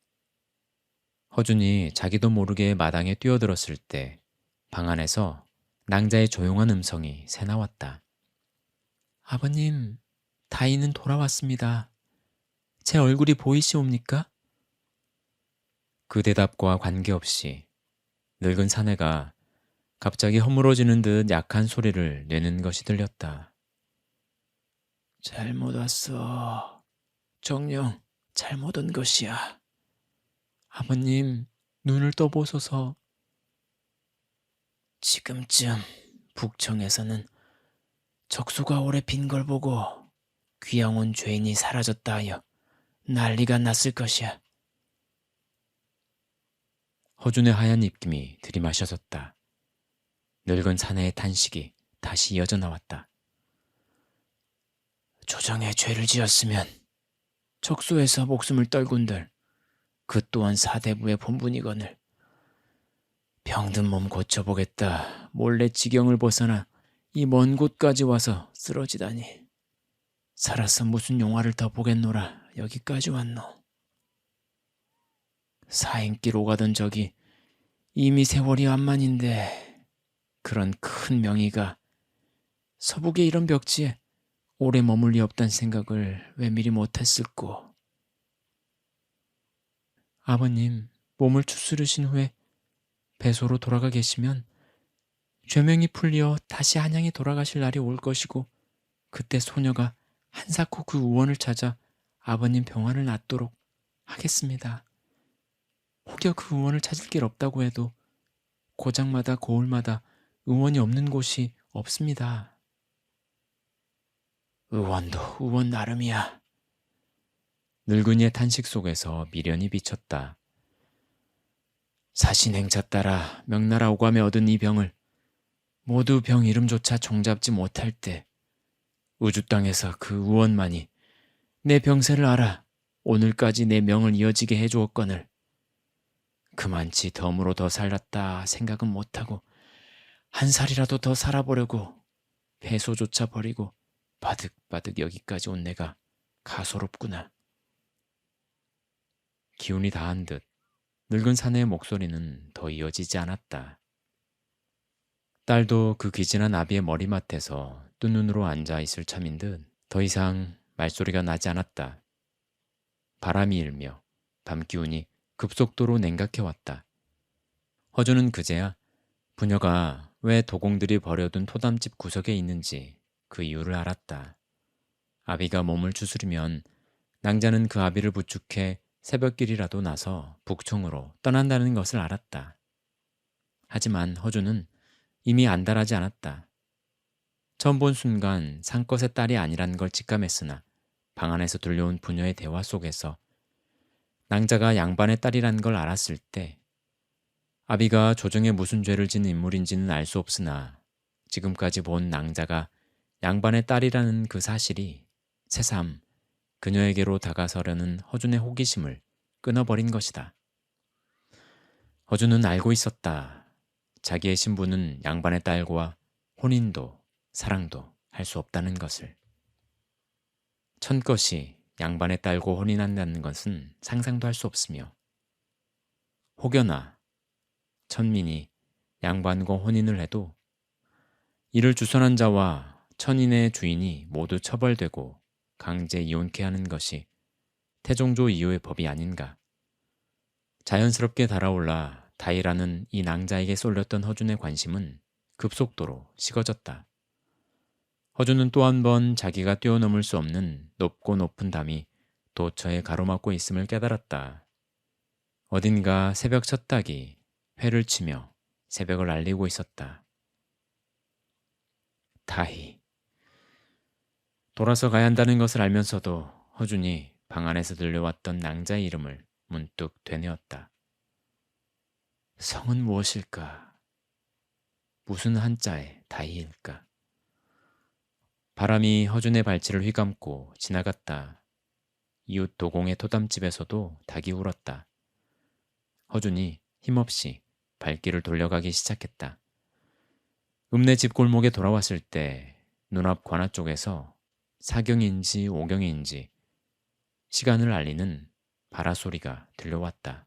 허준이 자기도 모르게 마당에 뛰어들었을 때 방 안에서 낭자의 조용한 음성이 새나왔다. 아버님, 다이는 돌아왔습니다. 제 얼굴이 보이시옵니까? 그 대답과 관계없이 늙은 사내가 갑자기 허물어지는 듯 약한 소리를 내는 것이 들렸다. 잘못 왔어. 정녕 잘못 온 것이야. 아버님, 눈을 떠보소서. 지금쯤 북청에서는 적수가 오래 빈 걸 보고 귀양 온 죄인이 사라졌다 하여 난리가 났을 것이야. 허준의 하얀 입김이 들이마셔졌다. 늙은 사내의 탄식이 다시 이어져 나왔다. 조정에 죄를 지었으면 적수에서 목숨을 떨군들 그 또한 사대부의 본분이거늘 병든 몸 고쳐보겠다 몰래 지경을 벗어나 이 먼 곳까지 와서 쓰러지다니 살아서 무슨 용화를 더 보겠노라 여기까지 왔노. 사행길 오가던 적이 이미 세월이 완만인데 그런 큰 명의가 서북의 이런 벽지에 오래 머물 리 없단 생각을 왜 미리 못했을꼬. 아버님, 몸을 추스르신 후에 배소로 돌아가 계시면 죄명이 풀려 다시 한양에 돌아가실 날이 올 것이고 그때 소녀가 한사코 그 의원을 찾아 아버님 병환을 낫도록 하겠습니다. 혹여 그 의원을 찾을 길 없다고 해도 고장마다 고을마다 의원이 없는 곳이 없습니다. 의원도 의원 나름이야. 늙은이의 탄식 속에서 미련이 비쳤다. 사신행차 따라 명나라 오감에 얻은 이 병을 모두 병 이름조차 종잡지 못할 때 우주 땅에서 그 의원만이 내 병세를 알아 오늘까지 내 명을 이어지게 해주었거늘 그만치 덤으로 더 살았다 생각은 못하고 한 살이라도 더 살아보려고 배소조차 버리고 바득바득 여기까지 온 내가 가소롭구나. 기운이 다한 듯 늙은 사내의 목소리는 더 이어지지 않았다. 딸도 그 귀진한 아비의 머리맡에서 뜬 눈으로 앉아 있을 참인 듯 더 이상 말소리가 나지 않았다. 바람이 일며 밤 기운이 급속도로 냉각해왔다. 허준은 그제야 부녀가 왜 도공들이 버려둔 토담집 구석에 있는지 그 이유를 알았다. 아비가 몸을 추스리면 낭자는 그 아비를 부축해 새벽길이라도 나서 북촌으로 떠난다는 것을 알았다. 하지만 허준은 이미 안달하지 않았다. 처음 본 순간 상껏의 딸이 아니라는 걸 직감했으나 방 안에서 들려온 부녀의 대화 속에서 낭자가 양반의 딸이라는 걸 알았을 때 아비가 조정에 무슨 죄를 지은 인물인지는 알 수 없으나 지금까지 본 낭자가 양반의 딸이라는 그 사실이 새삼 그녀에게로 다가서려는 허준의 호기심을 끊어버린 것이다. 허준은 알고 있었다. 자기의 신부는 양반의 딸과 혼인도 사랑도 할 수 없다는 것을. 천것이 양반의 딸과 혼인한다는 것은 상상도 할 수 없으며 혹여나 천민이 양반과 혼인을 해도 이를 주선한 자와 천인의 주인이 모두 처벌되고 강제 이혼케 하는 것이 태종조 이후의 법이 아닌가. 자연스럽게 달아올라 다이라는 이 낭자에게 쏠렸던 허준의 관심은 급속도로 식어졌다. 허준은 또 한 번 자기가 뛰어넘을 수 없는 높고 높은 담이 도처에 가로막고 있음을 깨달았다. 어딘가 새벽 첫 닭이 회를 치며 새벽을 알리고 있었다. 다희. 돌아서 가야 한다는 것을 알면서도 허준이 방 안에서 들려왔던 낭자의 이름을 문득 되뇌었다. 성은 무엇일까? 무슨 한자의 다희일까? 바람이 허준의 발치를 휘감고 지나갔다. 이웃 도공의 토담집에서도 닭이 울었다. 허준이 힘없이 발길을 돌려가기 시작했다. 읍내 집 골목에 돌아왔을 때 눈앞 관아 쪽에서 사경인지 오경인지 시간을 알리는 바라 소리가 들려왔다.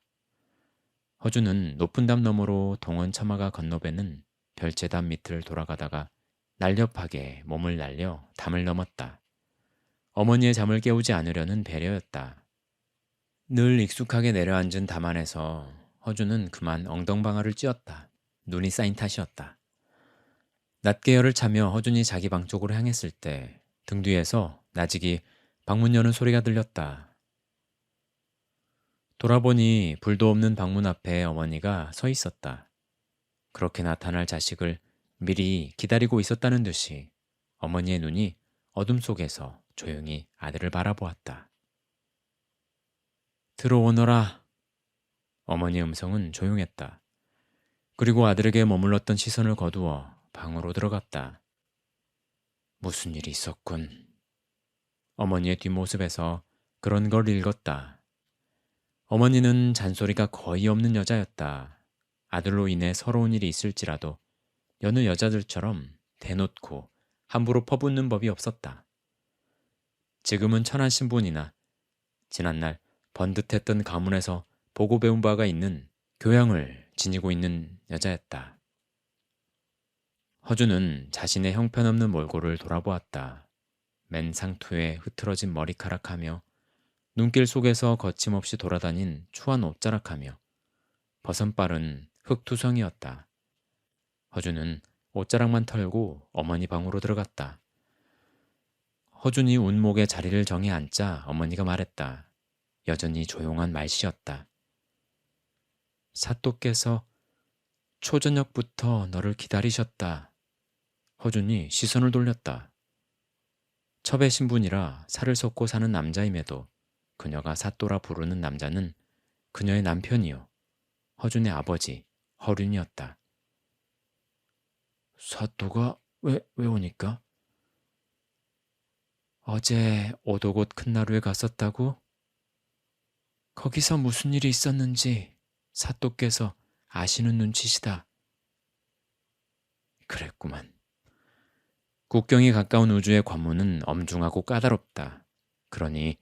허준은 높은 담 너머로 동원 처마가 건너배는 별채담 밑을 돌아가다가 날렵하게 몸을 날려 담을 넘었다. 어머니의 잠을 깨우지 않으려는 배려였다. 늘 익숙하게 내려앉은 담 안에서 허준은 그만 엉덩방아를 찧었다. 눈이 쌓인 탓이었다. 낮계열을 차며 허준이 자기 방 쪽으로 향했을 때 등 뒤에서 나직이 방문 여는 소리가 들렸다. 돌아보니 불도 없는 방문 앞에 어머니가 서 있었다. 그렇게 나타날 자식을 미리 기다리고 있었다는 듯이 어머니의 눈이 어둠 속에서 조용히 아들을 바라보았다. 들어오너라. 어머니의 음성은 조용했다. 그리고 아들에게 머물렀던 시선을 거두어 방으로 들어갔다. 무슨 일이 있었군. 어머니의 뒷모습에서 그런 걸 읽었다. 어머니는 잔소리가 거의 없는 여자였다. 아들로 인해 서러운 일이 있을지라도 여느 여자들처럼 대놓고 함부로 퍼붓는 법이 없었다. 지금은 천한 신분이나 지난날 번듯했던 가문에서 보고 배운 바가 있는 교양을 지니고 있는 여자였다. 허준은 자신의 형편없는 몰골을 돌아보았다. 맨 상투에 흐트러진 머리카락하며 눈길 속에서 거침없이 돌아다닌 추한 옷자락하며 버선발은 흙투성이었다. 허준은 옷자락만 털고 어머니 방으로 들어갔다. 허준이 운목에 자리를 정해 앉자 어머니가 말했다. 여전히 조용한 말씨였다. 사또께서 초저녁부터 너를 기다리셨다. 허준이 시선을 돌렸다. 첩의 신분이라 살을 섞고 사는 남자임에도 그녀가 사또라 부르는 남자는 그녀의 남편이요. 허준의 아버지 허륜이었다. 사또가 왜 오니까? 어제 오도곳 큰나루에 갔었다고? 거기서 무슨 일이 있었는지 사또께서 아시는 눈치시다. 그랬구만. 국경이 가까운 우주의 관문은 엄중하고 까다롭다. 그러니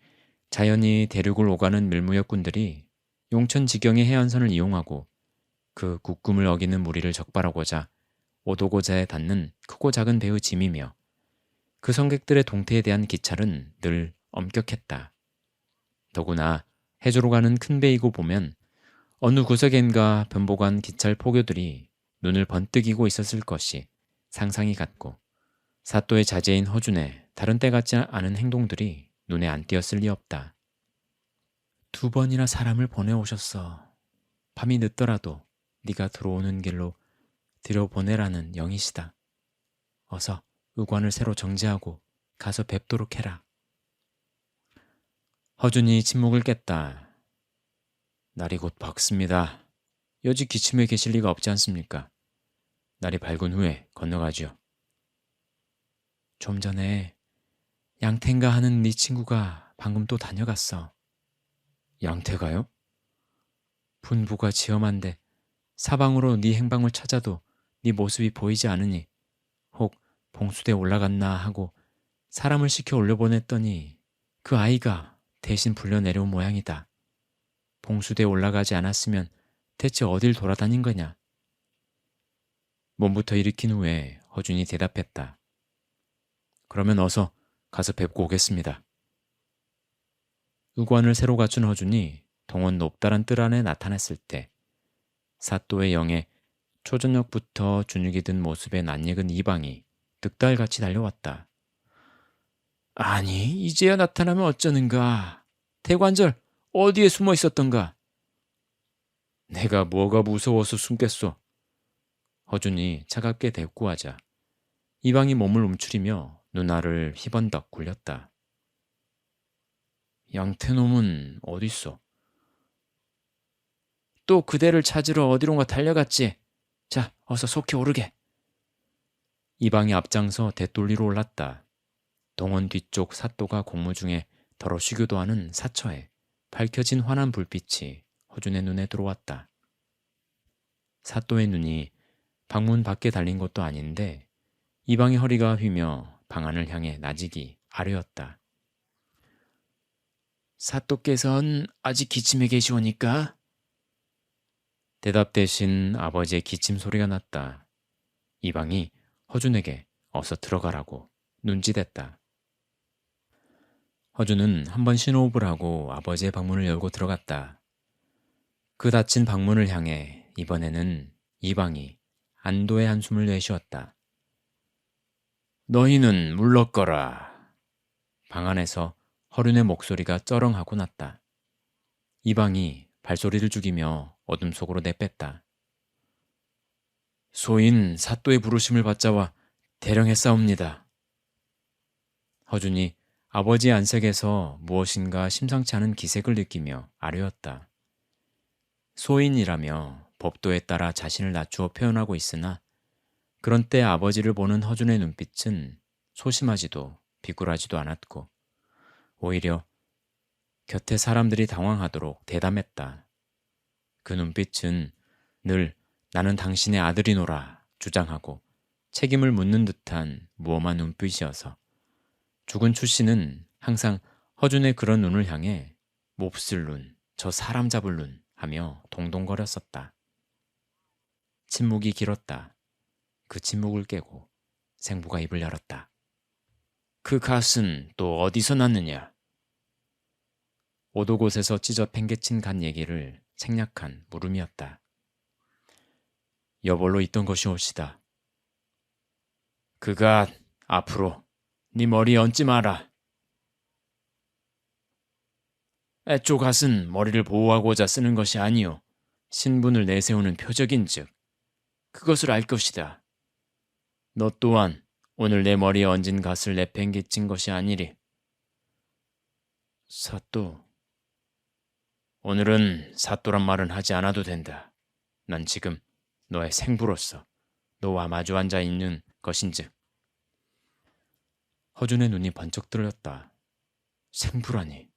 자연히 대륙을 오가는 밀무역군들이 용천지경의 해안선을 이용하고 그 국금을 어기는 무리를 적발하고자 오도고자에 닿는 크고 작은 배의 짐이며 그 성객들의 동태에 대한 기찰은 늘 엄격했다. 더구나 해조로 가는 큰 배이고 보면 어느 구석엔가 변보관 기찰 포교들이 눈을 번뜩이고 있었을 것이 상상이 갔고 사또의 자제인 허준의 다른 때 같지 않은 행동들이 눈에 안 띄었을 리 없다. 2번이나 사람을 보내오셨어. 밤이 늦더라도 네가 들어오는 길로 들여보내라는 영이시다. 어서 의관을 새로 정지하고 가서 뵙도록 해라. 허준이 침묵을 깼다. 날이 곧 밝습니다. 여지 기침에 계실 리가 없지 않습니까? 날이 밝은 후에 건너가지요. 좀 전에 양태인가 하는 네 친구가 방금 또 다녀갔어. 양태가요? 분부가 지엄한데 사방으로 네 행방을 찾아도 네 모습이 보이지 않으니 혹 봉수대 올라갔나 하고 사람을 시켜 올려보냈더니 그 아이가 대신 불려 내려온 모양이다. 봉수대에 올라가지 않았으면 대체 어딜 돌아다닌 거냐? 몸부터 일으킨 후에 허준이 대답했다. 그러면 어서 가서 뵙고 오겠습니다. 의관을 새로 갖춘 허준이 동원 높다란 뜰 안에 나타났을 때 사또의 영에 초저녁부터 준육이 든 모습의 낯익은 이방이 득달같이 달려왔다. 아니, 이제야 나타나면 어쩌는가? 대관절 어디에 숨어 있었던가? 내가 뭐가 무서워서 숨겠소? 허준이 차갑게 대꾸하자 이방이 몸을 움츠리며 눈알을 휘번덕 굴렸다. 양태놈은 어딨어? 또 그대를 찾으러 어디론가 달려갔지. 자, 어서 속히 오르게. 이방이 앞장서 대돌리로 올랐다. 동원 뒤쪽 사또가 공무 중에 더러 쉬교도 하는 사처에 밝혀진 환한 불빛이 허준의 눈에 들어왔다. 사또의 눈이 방문 밖에 달린 것도 아닌데 이방의 허리가 휘며 방안을 향해 나직이 아뢰었다. 사또께선 아직 기침에 계시오니까? 대답 대신 아버지의 기침 소리가 났다. 이방이 허준에게 어서 들어가라고 눈짓했다. 허준은 한번 신호흡을 하고 아버지의 방문을 열고 들어갔다. 그 닫힌 방문을 향해 이번에는 이방이 안도의 한숨을 내쉬었다. 너희는 물러거라. 방 안에서 허륜의 목소리가 쩌렁하고 났다. 이방이 발소리를 죽이며 어둠 속으로 내뺐다. 소인 사또의 부르심을 받자와 대령했사옵니다. 허준이 아버지의 안색에서 무엇인가 심상치 않은 기색을 느끼며 아뢰었다. 소인이라며 법도에 따라 자신을 낮추어 표현하고 있으나 그런 때 아버지를 보는 허준의 눈빛은 소심하지도 비굴하지도 않았고 오히려 곁에 사람들이 당황하도록 대담했다. 그 눈빛은 늘 나는 당신의 아들이노라 주장하고 책임을 묻는 듯한 무엄한 눈빛이어서 죽은 추씨는 항상 허준의 그런 눈을 향해 몹쓸 눈, 저 사람 잡을 눈 하며 동동거렸었다. 침묵이 길었다. 그 침묵을 깨고 생부가 입을 열었다. 그 갓은 또 어디서 났느냐? 오도곳에서 찢어 팽개친 간 얘기를 생략한 물음이었다. 여벌로 있던 것이옵시다. 그 갓 앞으로 네 머리에 얹지 마라. 애초 갓은 머리를 보호하고자 쓰는 것이 아니오 신분을 내세우는 표적인즉 그것을 알 것이다. 너 또한 오늘 내 머리에 얹은 갓을 내팽개친 것이 아니리. 사또. 오늘은 사또란 말은 하지 않아도 된다. 난 지금 너의 생부로서 너와 마주 앉아 있는 것인즉. 허준의 눈이 번쩍 뚫렸다. 생부라니.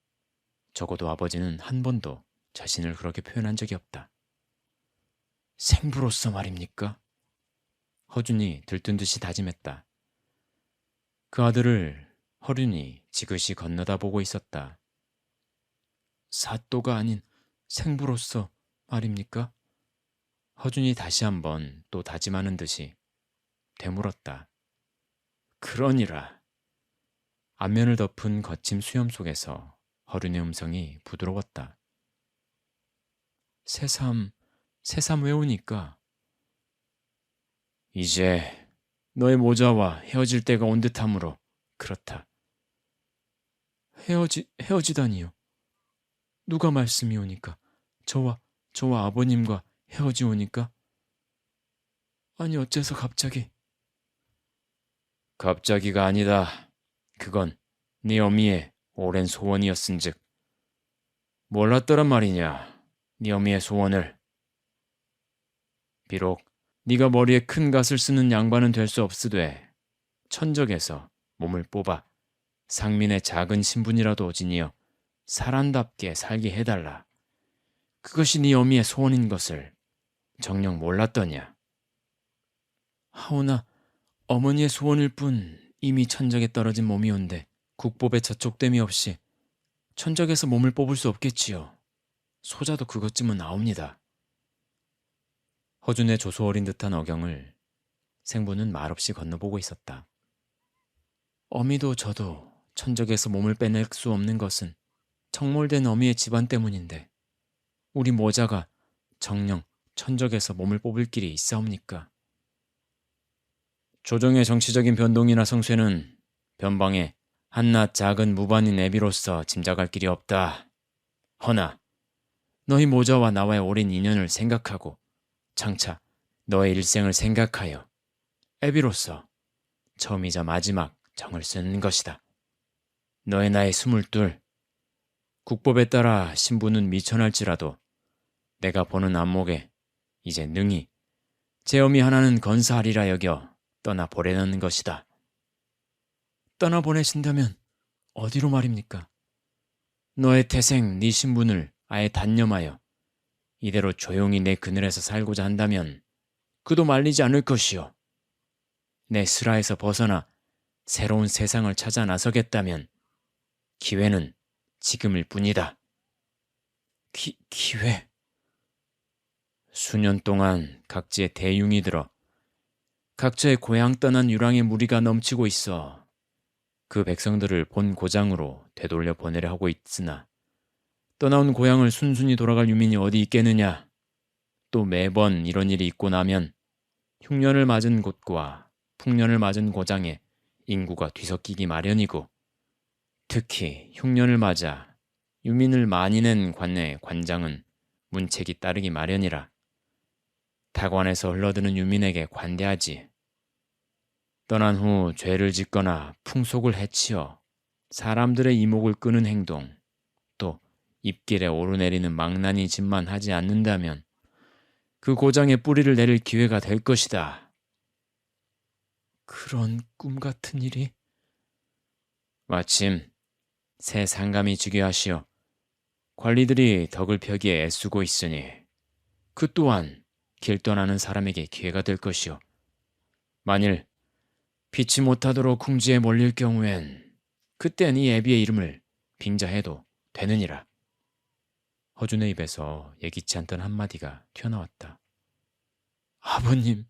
적어도 아버지는 한 번도 자신을 그렇게 표현한 적이 없다. 생부로서 말입니까? 허준이 들뜬 듯이 다짐했다. 그 아들을 허륜이 지그시 건너다 보고 있었다. 사또가 아닌 생부로서 말입니까? 허준이 다시 한번 또 다짐하는 듯이 되물었다. 그러니라. 안면을 덮은 거친 수염 속에서 허륜의 음성이 부드러웠다. 새삼 왜 오니까? 이제 너의 모자와 헤어질 때가 온 듯하므로 그렇다. 헤어지다니요. 누가 말씀이 오니까? 저와 아버님과 헤어지오니까? 아니 어째서 갑자기? 갑자기가 아니다. 그건 네 어미의 오랜 소원이었은즉. 몰랐더란 말이냐, 네 어미의 소원을. 비록 네가 머리에 큰 갓을 쓰는 양반은 될 수 없으되 천적에서 몸을 뽑아 상민의 작은 신분이라도 지니어 사람답게 살게 해달라. 그것이 네 어미의 소원인 것을 정녕 몰랐더냐. 하오나 어머니의 소원일 뿐 이미 천적에 떨어진 몸이온데 국법에 저촉됨이 없이 천적에서 몸을 뽑을 수 없겠지요. 소자도 그것쯤은 아옵니다. 허준의 조소어린 듯한 어경을 생부는 말없이 건너보고 있었다. 어미도 저도 천적에서 몸을 빼낼 수 없는 것은 청몰된 어미의 집안 때문인데 우리 모자가 정녕 천적에서 몸을 뽑을 길이 있사옵니까? 조정의 정치적인 변동이나 성쇠는 변방에 한낱 작은 무반인 애비로서 짐작할 길이 없다. 허나 너희 모자와 나와의 오랜 인연을 생각하고 장차 너의 일생을 생각하여 애비로서 처음이자 마지막 정을 쓰는 것이다. 너의 나이 22, 국법에 따라 신부는 미천할지라도 내가 보는 안목에 이제 능히 제 어미 하나는 건사하리라 여겨 떠나보내는 것이다. 떠나보내신다면 어디로 말입니까? 너의 태생 네 신분을 아예 단념하여 이대로 조용히 내 그늘에서 살고자 한다면 그도 말리지 않을 것이요. 내 슬하에서 벗어나 새로운 세상을 찾아 나서겠다면 기회는 지금일 뿐이다. 기회? 수년 동안 각지에 대융이 들어 각자의 고향 떠난 유랑의 무리가 넘치고 있어 그 백성들을 본 고장으로 되돌려 보내려 하고 있으나 떠나온 고향을 순순히 돌아갈 유민이 어디 있겠느냐. 또 매번 이런 일이 있고 나면 흉년을 맞은 곳과 풍년을 맞은 고장에 인구가 뒤섞이기 마련이고 특히 흉년을 맞아 유민을 많이 낸 관내 관장은 문책이 따르기 마련이라 타관에서 흘러드는 유민에게 관대하지. 떠난 후 죄를 짓거나 풍속을 해치어 사람들의 이목을 끄는 행동, 또 입길에 오르내리는 망나니 짓만 하지 않는다면 그 고장에 뿌리를 내릴 기회가 될 것이다. 그런 꿈 같은 일이? 마침 새 상감이 즉위하시어 관리들이 덕을 펴기에 애쓰고 있으니 그 또한 길 떠나는 사람에게 기회가 될 것이요. 만일 피치 못하도록 궁지에 몰릴 경우엔 그땐 이 애비의 이름을 빙자해도 되느니라. 허준의 입에서 예기치 않던 한마디가 튀어나왔다. 아버님,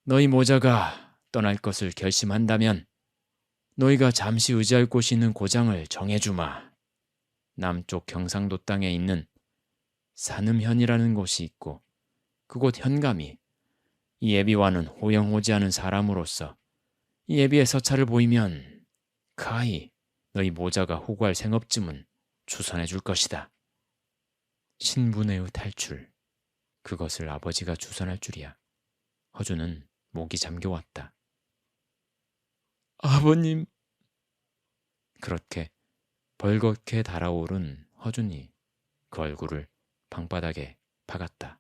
너희 모자가 떠날 것을 결심한다면 너희가 잠시 의지할 곳이 있는 고장을 정해주마. 남쪽 경상도 땅에 있는 산음현이라는 곳이 있고 그곳 현감이 이 애비와는 호영호지하는 사람으로서 이 애비의 서찰을 보이면 가히 너희 모자가 호구할 생업쯤은 주선해 줄 것이다. 신분의 탈출, 그것을 아버지가 주선할 줄이야. 허준은 목이 잠겨왔다. 아버님. 그렇게 벌겋게 달아오른 허준이 그 얼굴을 방바닥에 박았다.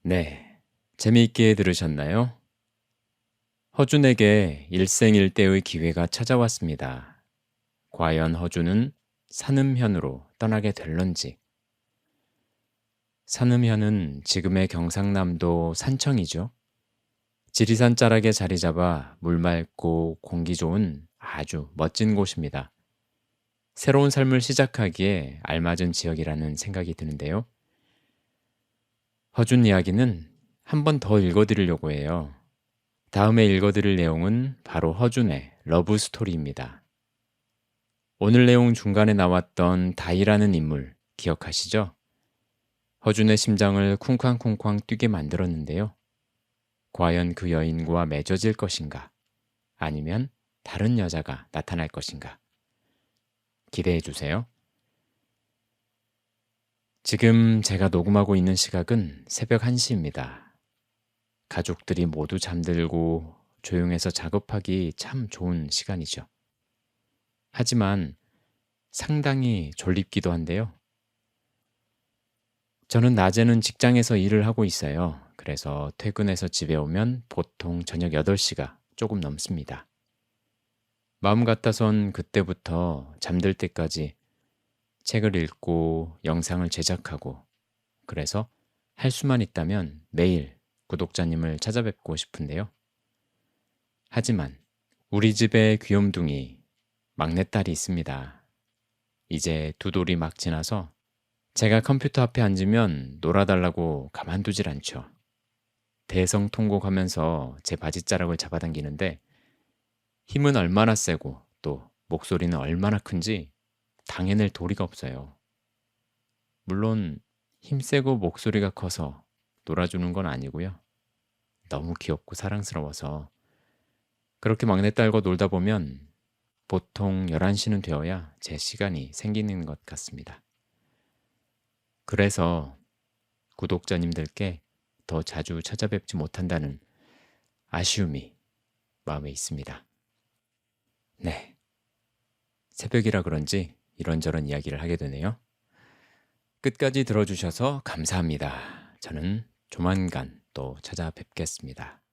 네, 재미있게 들으셨나요? 허준에게 일생일대의 기회가 찾아왔습니다. 과연 허준은 산음현으로 떠나게 될런지. 산음현은 지금의 경상남도 산청이죠. 지리산 자락에 자리 잡아 물 맑고 공기 좋은 아주 멋진 곳입니다. 새로운 삶을 시작하기에 알맞은 지역이라는 생각이 드는데요. 허준 이야기는 한 번 더 읽어드리려고 해요. 다음에 읽어드릴 내용은 바로 허준의 러브 스토리입니다. 오늘 내용 중간에 나왔던 다이라는 인물 기억하시죠? 허준의 심장을 쿵쾅쿵쾅 뛰게 만들었는데요. 과연 그 여인과 맺어질 것인가? 아니면 다른 여자가 나타날 것인가? 기대해 주세요. 지금 제가 녹음하고 있는 시각은 새벽 1시입니다. 가족들이 모두 잠들고 조용해서 작업하기 참 좋은 시간이죠. 하지만 상당히 졸립기도 한데요. 저는 낮에는 직장에서 일을 하고 있어요. 그래서 퇴근해서 집에 오면 보통 저녁 8시가 조금 넘습니다. 마음 같아선 그때부터 잠들 때까지 책을 읽고 영상을 제작하고, 그래서 할 수만 있다면 매일 구독자님을 찾아뵙고 싶은데요. 하지만 우리 집에 귀염둥이 막내딸이 있습니다. 이제 2돌이 막 지나서 제가 컴퓨터 앞에 앉으면 놀아달라고 가만두질 않죠. 대성통곡하면서 제 바지자락을 잡아당기는데 힘은 얼마나 세고 또 목소리는 얼마나 큰지 당해낼 도리가 없어요. 물론 힘세고 목소리가 커서 놀아주는 건 아니고요. 너무 귀엽고 사랑스러워서 그렇게 막내딸과 놀다 보면 보통 11시는 되어야 제 시간이 생기는 것 같습니다. 그래서 구독자님들께 더 자주 찾아뵙지 못한다는 아쉬움이 마음에 있습니다. 네, 새벽이라 그런지 이런저런 이야기를 하게 되네요. 끝까지 들어주셔서 감사합니다. 저는 조만간 또 찾아뵙겠습니다.